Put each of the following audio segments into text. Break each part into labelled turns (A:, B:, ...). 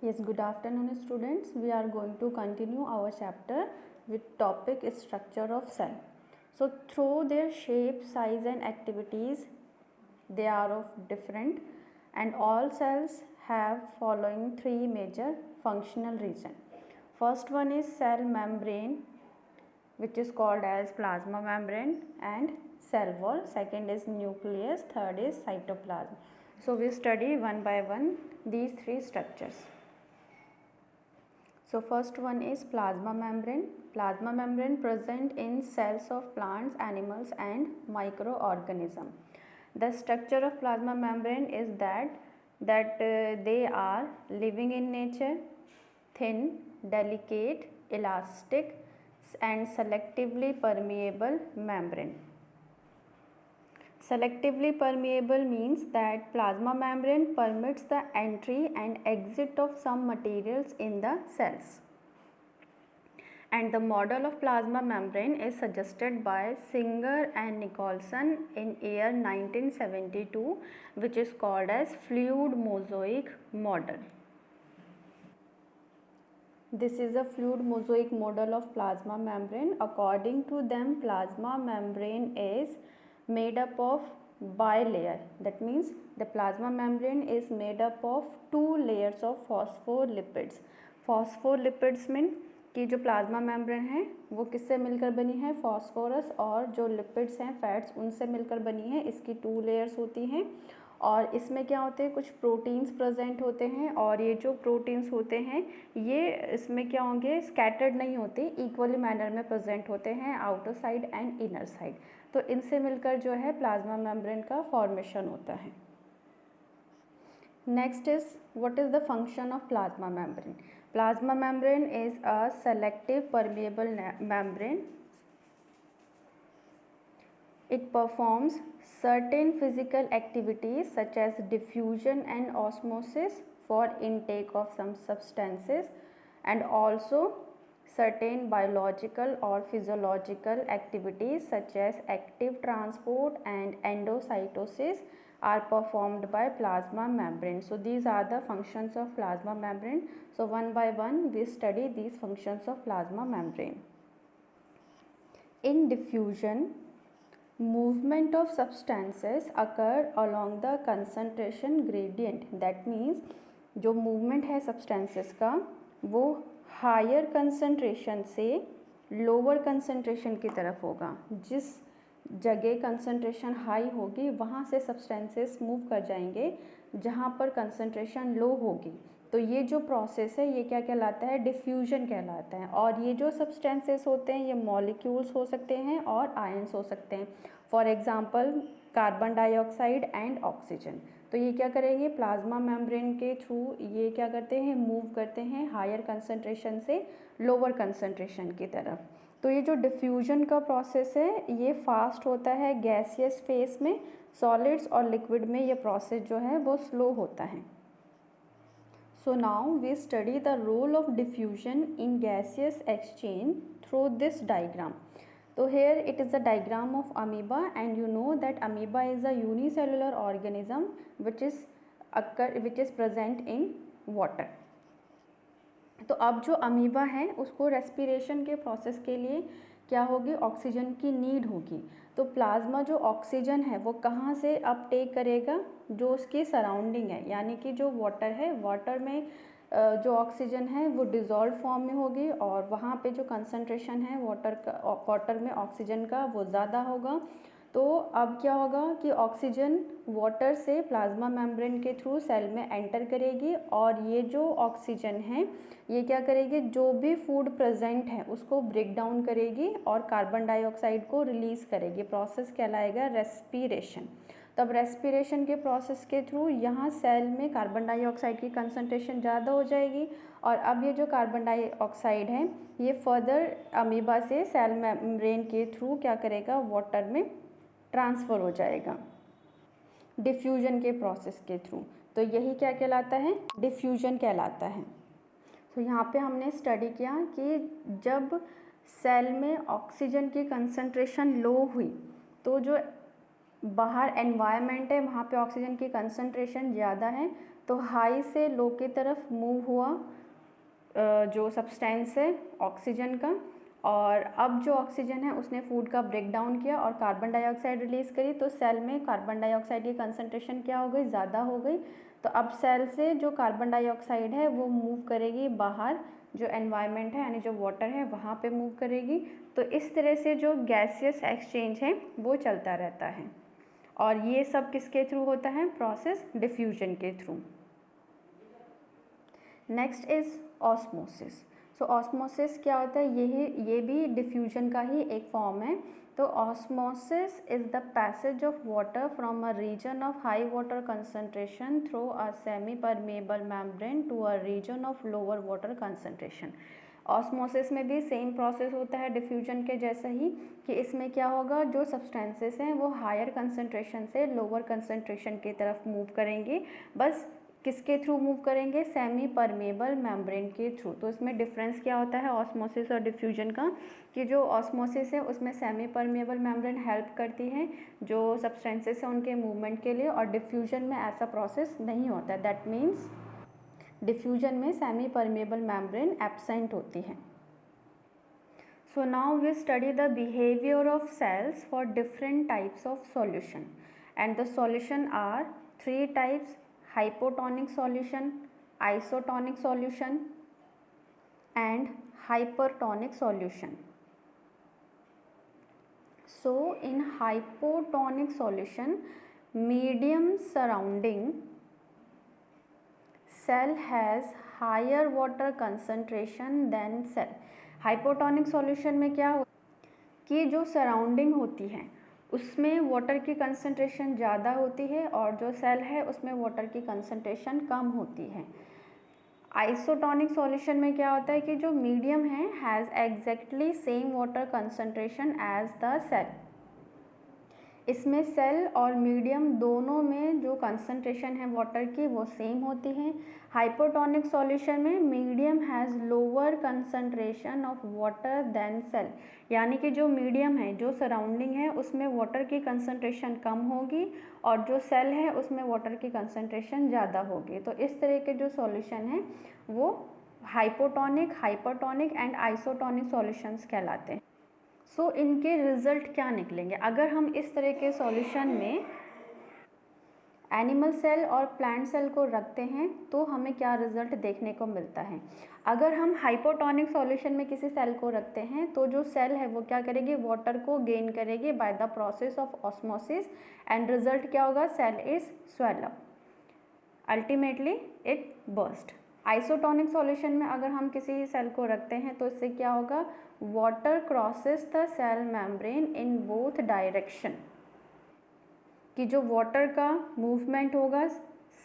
A: Yes, good afternoon students. We are going to continue our chapter with topic structure of cell. So through their shape, size and activities, they are of different, and all cells have following three major functional region. First one is cell membrane, which is called as plasma membrane, and cell wall. Second is nucleus. Third is cytoplasm. So we study one by one these three structures. So first one is plasma membrane. Plasma membrane present in cells of plants, animals and microorganism. The structure of plasma membrane is that they are living in nature, thin, delicate, elastic and selectively permeable membrane. Selectively permeable means that plasma membrane permits the entry and exit of some materials in the cells. And the model of plasma membrane is suggested by Singer and Nicholson in year 1972, which is called as fluid mosaic model. This is a fluid mosaic model of plasma membrane. According to them, plasma membrane is made up of bilayer. That means the plasma membrane is made up of two layers of phospholipids. Phospholipids mean कि जो plasma membrane है वो किससे मिलकर बनी है, phosphorus और जो लिपिड्स हैं फैट्स उनसे मिलकर बनी है. इसकी टू लेयर्स होती हैं और इसमें क्या होते हैं, कुछ प्रोटीन्स प्रेजेंट होते हैं और ये जो प्रोटीन्स होते हैं ये इसमें क्या होंगे, स्कैटर्ड नहीं होते, इक्वली मैनर में प्रेजेंट होते हैं outer side and inner side. तो इनसे मिलकर जो है प्लाज्मा मेम्ब्रेन का फॉर्मेशन होता है. Next is what is the function of plasma membrane. Plasma membrane is a selective permeable membrane. It performs certain physical activities such as diffusion and osmosis for intake of some substances, and also certain biological or physiological activities such as active transport and endocytosis are performed by plasma membrane. So these are the functions of plasma membrane. So one by one we study these functions of plasma membrane. In diffusion, movement of substances occur along the concentration gradient. That means जो movement है substances का वो higher concentration से lower concentration की तरफ होगा. जिस जगह कंसंट्रेशन हाई होगी वहाँ से सब्सटेंसेस मूव कर जाएंगे जहाँ पर कंसंट्रेशन लो होगी. तो ये जो प्रोसेस है ये क्या कहलाता है, डिफ्यूजन कहलाता है. और ये जो सब्सटेंसेस होते हैं ये मॉलिक्यूल्स हो सकते हैं और आयंस हो सकते हैं. For example carbon dioxide and oxygen. तो ये क्या करेंगे, प्लाज्मा मेम्ब्रेन के थ्रू ये क्या करते हैं, मूव करते हैं हायर कंसंट्रेशन से लोअर कंसंट्रेशन की तरफ. तो ये जो डिफ्यूजन का प्रोसेस है ये फास्ट होता है गैसियस फेस में, सॉलिड्स और लिक्विड में ये प्रोसेस जो है वो स्लो होता है. So now we study the role of diffusion in gaseous exchange through this diagram. तो here it is the diagram of amoeba and you know that amoeba is a unicellular organism which is present in water. तो अब जो amoeba है उसको respiration के process के लिए क्या होगी, ऑक्सीजन की नीड होगी. तो प्लाज्मा जो ऑक्सीजन है वो कहाँ से अपटेक करेगा, जो उसकी सराउंडिंग है, यानी कि जो वाटर है, वाटर में जो ऑक्सीजन है वो डिज़ोल्व फॉर्म में होगी और वहाँ पे जो कंसंट्रेशन है वाटर में ऑक्सीजन का वो ज़्यादा होगा. तो अब क्या होगा कि ऑक्सीजन वाटर से प्लाज्मा मेम्ब्रेन के थ्रू सेल में एंटर करेगी और ये जो ऑक्सीजन है ये क्या करेगी, जो भी फूड प्रेजेंट है उसको ब्रेक डाउन करेगी और कार्बन डाइऑक्साइड को रिलीज़ करेगी. प्रोसेस कहलाएगा रेस्पिरेशन. तब रेस्पिरेशन के प्रोसेस के थ्रू यहाँ सेल में कार्बन डाइऑक्साइड की कंसंट्रेशन ज़्यादा हो जाएगी और अब ये जो कार्बन डाइऑक्साइड है ये फर्दर अमीबा से सेल मेम्ब्रेन के थ्रू क्या करेगा, वाटर में ट्रांसफ़र हो जाएगा डिफ्यूजन के प्रोसेस के थ्रू. तो यही क्या कहलाता है, डिफ्यूजन कहलाता है. तो यहाँ पे हमने स्टडी किया कि जब सेल में ऑक्सीजन की कंसंट्रेशन लो हुई तो जो बाहर एनवायरनमेंट है वहाँ पे ऑक्सीजन की कंसंट्रेशन ज़्यादा है तो हाई से लो की तरफ मूव हुआ जो सब्सटेंस है ऑक्सीजन का, और अब जो ऑक्सीजन है उसने फूड का ब्रेक डाउन किया और कार्बन डाइऑक्साइड रिलीज़ करी, तो सेल में कार्बन डाइऑक्साइड की कंसनट्रेशन क्या हो गई, ज़्यादा हो गई। तो अब सेल से जो कार्बन डाइऑक्साइड है वो मूव करेगी बाहर, जो एनवायरनमेंट है यानी जो वाटर है वहाँ पे मूव करेगी। तो इस तरह से जो गैसियस एक्सचेंज है वो चलता रहता है, और ये सब किसके थ्रू होता है, प्रोसेस डिफ्यूजन के through. Next is osmosis. So osmosis क्या होता है, ये भी डिफ्यूजन का ही एक फॉर्म है। तो osmosis is the passage of water from a region of high water concentration through a semi permeable membrane to a region of lower water concentration. Osmosis में भी सेम प्रोसेस होता है डिफ्यूजन के जैसा ही, कि इसमें क्या होगा, जो सब्सटेंसेस हैं वो हायर कंसंट्रेशन से लोअर कंसंट्रेशन की तरफ मूव करेंगे, बस किसके थ्रू मूव करेंगे, सेमी परमेबल मेम्ब्रेन के थ्रू। तो इसमें डिफरेंस क्या होता है ऑस्मोसिस और डिफ्यूजन का, कि जो ऑस्मोसिस है उसमें सेमी परमेबल मेम्ब्रेन हेल्प करती है जो सब्सटेंसेस हैं उनके मूवमेंट के लिए, और डिफ्यूजन में ऐसा प्रोसेस नहीं होता है। दैट मीन्स डिफ्यूजन में सेमी परमेबल मेम्ब्रेन एब्सेंट होती है। So now we study the behavior of cells for different types of solution, and the solution are three types: hypotonic solution, isotonic solution and hypertonic solution. So in hypotonic solution, medium surrounding cell has higher water concentration than cell. Hypotonic solution में क्या हो कि जो surrounding होती है उसमें water की concentration ज़्यादा होती है, और जो सेल है उसमें वाटर की कंसंट्रेशन कम होती है। आइसोटोनिक सॉल्यूशन में क्या होता है कि जो मीडियम है has exactly same water concentration as the cell. इसमें सेल और मीडियम दोनों में जो कंसंट्रेशन है वाटर की वो सेम होती है। हाइपोटोनिक सॉल्यूशन में medium has lower concentration of water than cell, यानी कि जो मीडियम है, जो सराउंडिंग है उसमें वाटर की कंसंट्रेशन कम होगी, और जो सेल है उसमें वाटर की कंसंट्रेशन ज़्यादा होगी। तो इस तरह के जो सॉल्यूशन है वो hypotonic, hypertonic and isotonic solutions कहलाते हैं। सो इनके रिजल्ट क्या निकलेंगे, अगर हम इस तरह के सॉल्यूशन में एनिमल सेल और प्लांट सेल को रखते हैं तो हमें क्या रिजल्ट देखने को मिलता है। अगर हम हाइपोटोनिक सॉल्यूशन में किसी सेल को रखते हैं तो जो सेल है वो क्या करेगी, वाटर को गेन करेगी by the process of osmosis, and result क्या होगा, cell is swell up, ultimately it burst. Isotonic solution में अगर हम किसी सेल को रखते हैं तो इससे क्या होगा, water crosses the cell membrane in both direction, कि जो वाटर का मूवमेंट होगा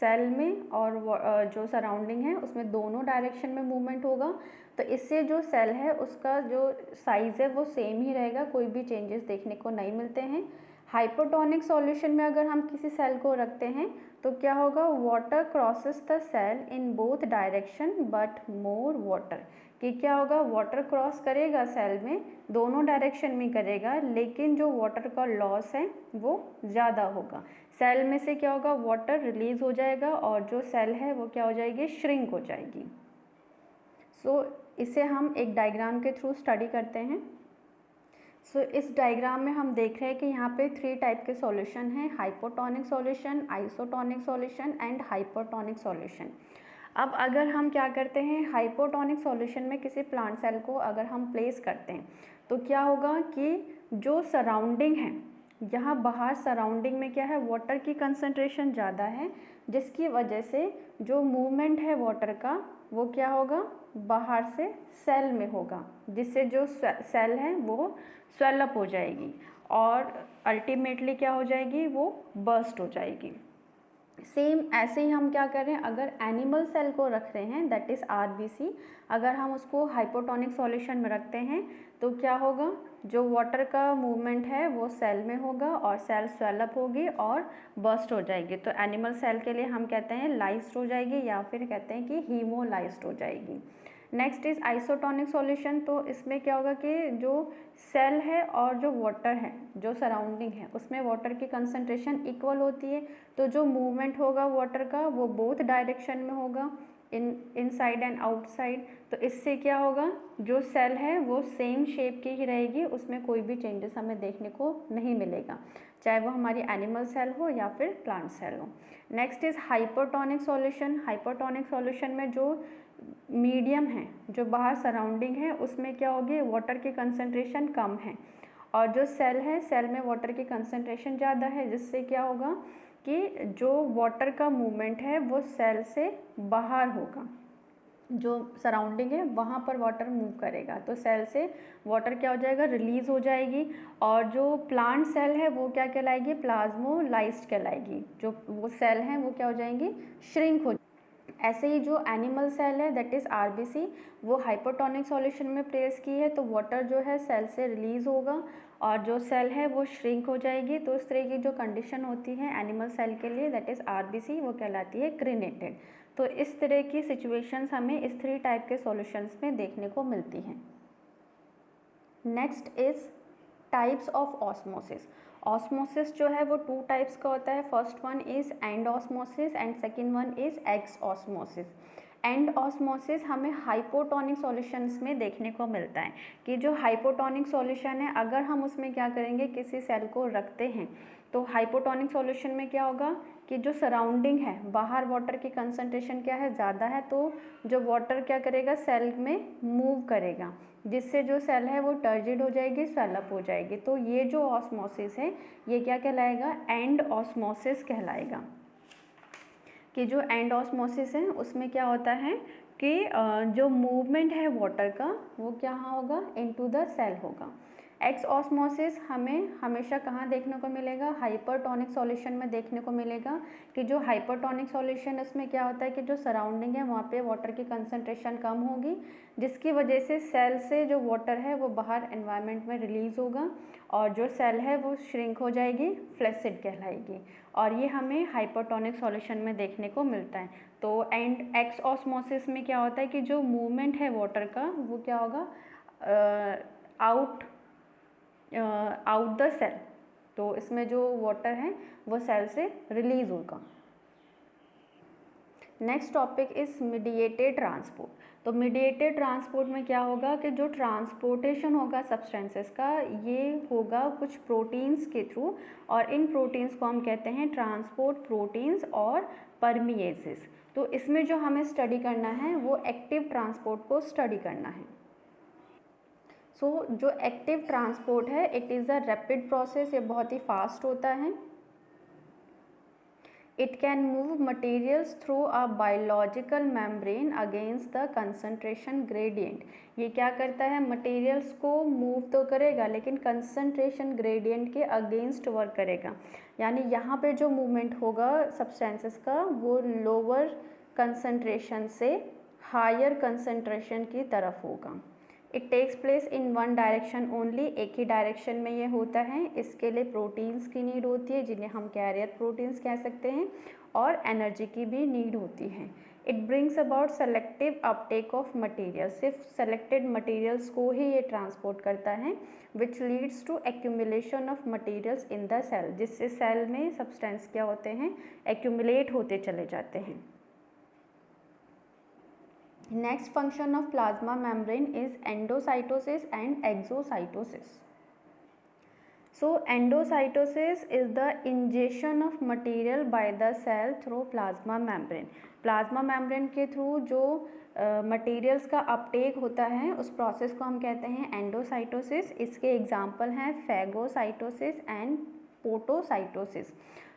A: सेल में और जो सराउंडिंग है उसमें दोनों डायरेक्शन में मूवमेंट होगा। तो इससे जो सेल है उसका जो साइज़ है वो सेम ही रहेगा, कोई भी चेंजेस देखने को नहीं मिलते हैं। हाइपोटोनिक सॉल्यूशन में अगर हम किसी सेल को रखते हैं तो क्या होगा, water crosses the cell in both direction but more water, कि क्या होगा, वाटर क्रॉस करेगा सेल में, दोनों डायरेक्शन में करेगा, लेकिन जो वाटर का लॉस है वो ज़्यादा होगा। सेल में से क्या होगा, वाटर रिलीज हो जाएगा और जो सेल है वो क्या हो जाएगी, श्रिंक हो जाएगी। सो इसे हम एक डायग्राम के थ्रू स्टडी करते हैं। सो इस डायग्राम में हम देख रहे हैं कि यहाँ पे 3 टाइप के सॉल्यूशन हैं, hypotonic solution, isotonic solution and hypertonic solution. अब अगर हम क्या करते हैं, हाइपोटोनिक सॉल्यूशन में किसी प्लांट सेल को अगर हम प्लेस करते हैं तो क्या होगा कि जो सराउंडिंग है, यहाँ बाहर सराउंडिंग में क्या है, वाटर की कंसंट्रेशन ज़्यादा है, जिसकी वजह से जो मूवमेंट है वाटर का वो क्या होगा, बाहर से सेल में होगा, जिससे जो सेल है वो स्वेल अप हो जाएगी और अल्टीमेटली क्या हो जाएगी, वो बर्स्ट हो जाएगी। सेम ऐसे ही हम क्या कर रहे हैं, अगर एनिमल सेल को रख रहे हैं दैट इज़ आरबीसी, अगर हम उसको हाइपोटोनिक सॉल्यूशन में रखते हैं तो क्या होगा, जो वाटर का मूवमेंट है वो सेल में होगा और सेल स्वेल अप होगी और बर्स्ट हो जाएगी। तो एनिमल सेल के लिए हम कहते हैं लाइज्ड हो जाएगी या फिर कहते हैं कि हीमोलाइज्ड हो जाएगी। Next is isotonic solution. तो इसमें क्या होगा कि जो सेल है और जो वाटर है, जो सराउंडिंग है, उसमें वाटर की कंसंट्रेशन इक्वल होती है, तो जो मूवमेंट होगा वाटर का वो बोथ डायरेक्शन में होगा, इनसाइड एंड आउटसाइड। तो इससे क्या होगा, जो सेल है वो सेम शेप की ही रहेगी, उसमें कोई भी चेंजेस हमें देखने को नहीं मिलेगा, चाहे वो हमारी एनिमल सेल हो या फिर प्लांट सेल हो। Next is hypotonic solution. Hypotonic solution में जो मीडियम है, जो बाहर सराउंडिंग है, उसमें क्या होगी, वाटर की कंसंट्रेशन कम है, और जो सेल है, सेल में वाटर की कंसंट्रेशन ज़्यादा है, जिससे क्या होगा कि जो वाटर का मूवमेंट है वो सेल से बाहर होगा, जो सराउंडिंग है वहाँ पर वाटर मूव करेगा, तो सेल से वाटर क्या हो जाएगा, रिलीज़ हो जाएगी। और जो प्लांट सेल है वो क्या कहलाएगी, प्लाज्मोलाइज्ड कहलाएगी। जो वो सेल हैं वो क्या हो जाएंगी, श्रिंक हो। ऐसे ही जो एनिमल सेल है दैट इज़ आरबीसी, वो हाइपोटोनिक सॉल्यूशन में प्लेस की है, तो वाटर जो है सेल से रिलीज़ होगा और जो सेल है वो श्रिंक हो जाएगी। तो इस तरह की जो कंडीशन होती है एनिमल सेल के लिए दैट इज़ आरबीसी, वो कहलाती है क्रिनेटेड। तो इस तरह की सिचुएशंस हमें इस 3 टाइप के सॉल्यूशंस में देखने को मिलती हैं। Next is types of osmosis. Osmosis जो है वो 2 टाइप्स का होता है। First one is and osmosis and second one is x osmosis. And osmosis हमें हाइपोटोनिक सॉल्यूशंस में देखने को मिलता है कि जो हाइपोटोनिक सॉल्यूशन है, अगर हम उसमें क्या करेंगे, किसी सेल को रखते हैं, तो हाइपोटोनिक सॉल्यूशन में क्या होगा कि जो सराउंडिंग है, बाहर वाटर की कंसंट्रेशन क्या है, ज़्यादा है, तो जो वाटर क्या करेगा, सेल में मूव करेगा, जिससे जो सेल है वो टर्जिड हो जाएगी, स्वेलअप हो जाएगी। तो ये जो ऑस्मोसिस है ये क्या कहलाएगा, एंड ऑस्मोसिस कहलाएगा। कि जो एंड ऑस्मोसिस है उसमें क्या होता है कि जो मूवमेंट है वाटर का वो क्या होगा, इनटू द सेल होगा। एक्स ऑस्मोसिस हमें हमेशा कहाँ देखने को मिलेगा, हाइपरटोनिक सॉल्यूशन में देखने को मिलेगा। कि जो हाइपरटोनिक सॉल्यूशन है उसमें क्या होता है कि जो सराउंडिंग है वहाँ पे वाटर की कंसंट्रेशन कम होगी, जिसकी वजह से सेल से जो वाटर है वो बाहर एनवायरनमेंट में रिलीज़ होगा और जो सेल है वो श्रिंक हो जाएगी, फ्लैसिड कहलाएगी, और ये हमें हाइपरटोनिक सॉल्यूशन में देखने को मिलता है। तो एंड एक्स ऑस्मोसिस में क्या होता है कि जो मूवमेंट है वाटर का वो क्या होगा, आउट द सेल, तो इसमें जो वाटर है वो सेल से रिलीज होगा। Next topic is mediated transport. तो मीडिएटेड ट्रांसपोर्ट में क्या होगा कि जो ट्रांसपोर्टेशन होगा सब्सटेंसेस का, ये होगा कुछ प्रोटीन्स के थ्रू, और इन प्रोटीन्स को हम कहते हैं ट्रांसपोर्ट प्रोटीन्स और परमिएसेस। तो इसमें जो हमें स्टडी करना है वो एक्टिव ट्रांसपोर्ट को स्टडी करना है। जो एक्टिव ट्रांसपोर्ट है it is a rapid process, ये बहुत ही फास्ट होता है। It can move materials through a biological membrane against the concentration gradient. ये क्या करता है, मटेरियल्स को मूव तो करेगा लेकिन कंसंट्रेशन ग्रेडियंट के अगेंस्ट वर्क करेगा। यानी यहाँ पे जो मूवमेंट होगा सब्सटेंसेस का वो लोअर कंसंट्रेशन से हायर कंसंट्रेशन की तरफ होगा। It takes place in one direction only, एक ही डायरेक्शन में ये होता है। इसके लिए प्रोटीन्स की नीड होती है जिन्हें हम कैरियर प्रोटीन्स कह सकते हैं, और एनर्जी की भी नीड होती है। It brings about selective uptake of material, सिर्फ सेलेक्टेड मटेरियल्स को ही ये ट्रांसपोर्ट करता है, which leads to accumulation of materials in the cell, जिससे सेल में सब्सटेंस क्या होते हैं, एक्यूमुलेट होते चले जाते हैं। Next function of plasma membrane is endocytosis and exocytosis. So endocytosis is the ingestion of material by the cell through plasma membrane. Plasma membrane के थ्रू जो मटेरियल्स का अपटेक होता है उस प्रोसेस को हम कहते हैं एंडोसाइटोसिस। इसके एग्जाम्पल हैं फैगोसाइटोसिस एंड पोटोसाइटोसिस।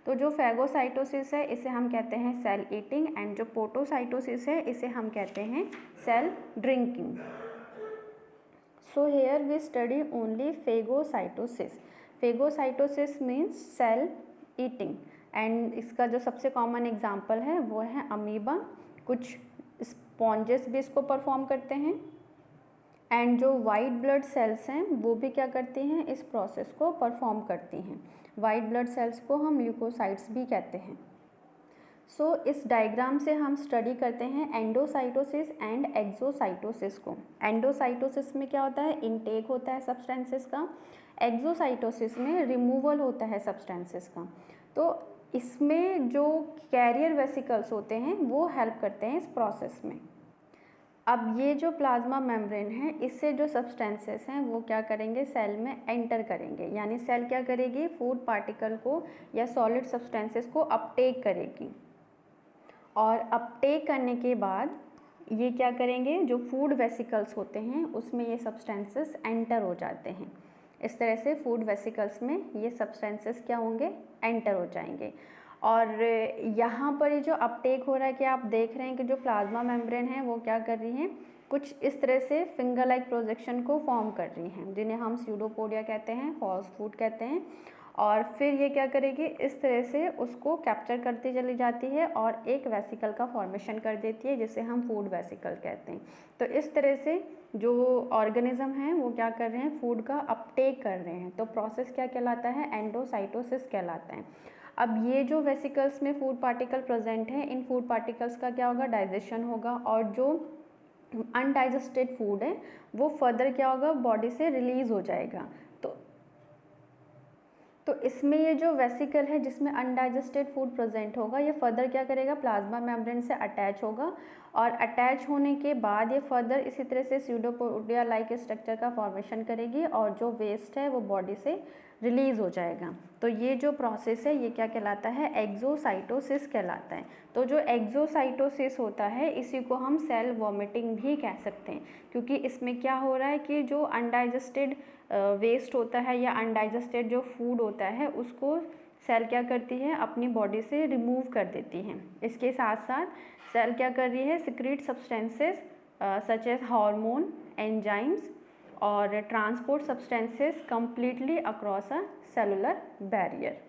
A: तो जो फैगोसाइटोसिस है इसे हम कहते हैं सेल ईटिंग, एंड जो पोटोसाइटोसिस है इसे हम कहते हैं cell drinking. So here we study only phagocytosis. Phagocytosis means cell eating, and इसका जो सबसे कॉमन एग्जाम्पल है वो है अमीबा। कुछ स्पॉन्जेस भी इसको परफॉर्म करते हैं, एंड जो वाइट ब्लड सेल्स हैं वो भी क्या करती हैं, इस प्रोसेस को परफॉर्म करती हैं। वाइट ब्लड सेल्स को हम ल्यूकोसाइट्स भी कहते हैं। सो इस डायग्राम से हम स्टडी करते हैं एंडोसाइटोसिस एंड एक्सोसाइटोसिस को। एंडोसाइटोसिस में क्या होता है, इनटेक होता है सब्सटेंसेस का। एक्सोसाइटोसिस में रिमूवल होता है सब्सटेंसेस का। तो इसमें जो कैरियर वेसिकल्स होते हैं वो हेल्प करते हैं इस प्रोसेस में। अब ये जो प्लाज्मा मेम्ब्रेन है, इससे जो सब्सटेंसेस हैं वो क्या करेंगे, सेल में एंटर करेंगे। यानी सेल क्या करेगी, फूड पार्टिकल को या सॉलिड सब्सटेंसेस को अपटेक करेगी। और अपटेक करने के बाद ये क्या करेंगे, जो फूड वेसिकल्स होते हैं उसमें ये सब्सटेंसेस एंटर हो जाते हैं। इस तरह से फूड वेसिकल्स में ये सब्सटेंसेस क्या होंगे, एंटर हो जाएंगे। और यहाँ पर ये जो अपटेक हो रहा है कि आप देख रहे हैं कि जो प्लाज्मा मेम्ब्रेन है वो क्या कर रही हैं, कुछ इस तरह से फिंगर लाइक प्रोजेक्शन को फॉर्म कर रही हैं, जिन्हें हम स्यूडोपोडिया कहते हैं, फॉल्स फूड कहते हैं। और फिर ये क्या करेगी, इस तरह से उसको कैप्चर करती चली जाती है और एक वेसिकल का फॉर्मेशन कर देती है, जिसे हम फूड वेसिकल कहते हैं। तो इस तरह से जो ऑर्गेनिज्म हैं वो क्या कर रहे हैं, फूड का अपटेक कर रहे हैं। तो प्रोसेस क्या कहलाता है, एंडोसाइटोसिस कहलाता है। अब ये जो वेसिकल्स में फूड पार्टिकल प्रेजेंट है, इन फूड पार्टिकल्स का क्या होगा, डाइजेशन होगा। और जो अनडाइजेस्टेड फूड है वो फर्दर क्या होगा, बॉडी से रिलीज हो जाएगा। तो इसमें ये जो वेसिकल है जिसमें अनडाइजेस्टेड फूड प्रेजेंट होगा, ये फर्दर क्या करेगा, प्लाज्मा मेम्ब्रेन से अटैच होगा। और अटैच होने के बाद ये फर्दर इसी तरह से स्यूडोपोडिया लाइक स्ट्रक्चर का फॉर्मेशन करेगी और जो वेस्ट है वो बॉडी से रिलीज़ हो जाएगा। तो ये जो प्रोसेस है ये क्या कहलाता है, एक्सोसाइटोसिस कहलाता है। तो जो एक्सोसाइटोसिस होता है इसी को हम सेल वॉमिटिंग भी कह सकते हैं, क्योंकि इसमें क्या हो रहा है कि जो अनडाइजेस्टेड वेस्ट होता है या अनडाइजेस्टेड जो फूड होता है उसको सेल क्या करती है, अपनी बॉडी से रिमूव कर देती हैं। इसके साथ साथ सेल क्या कर रही है, secrete substances such as hormone, enzymes और transport substances completely across a cellular barrier.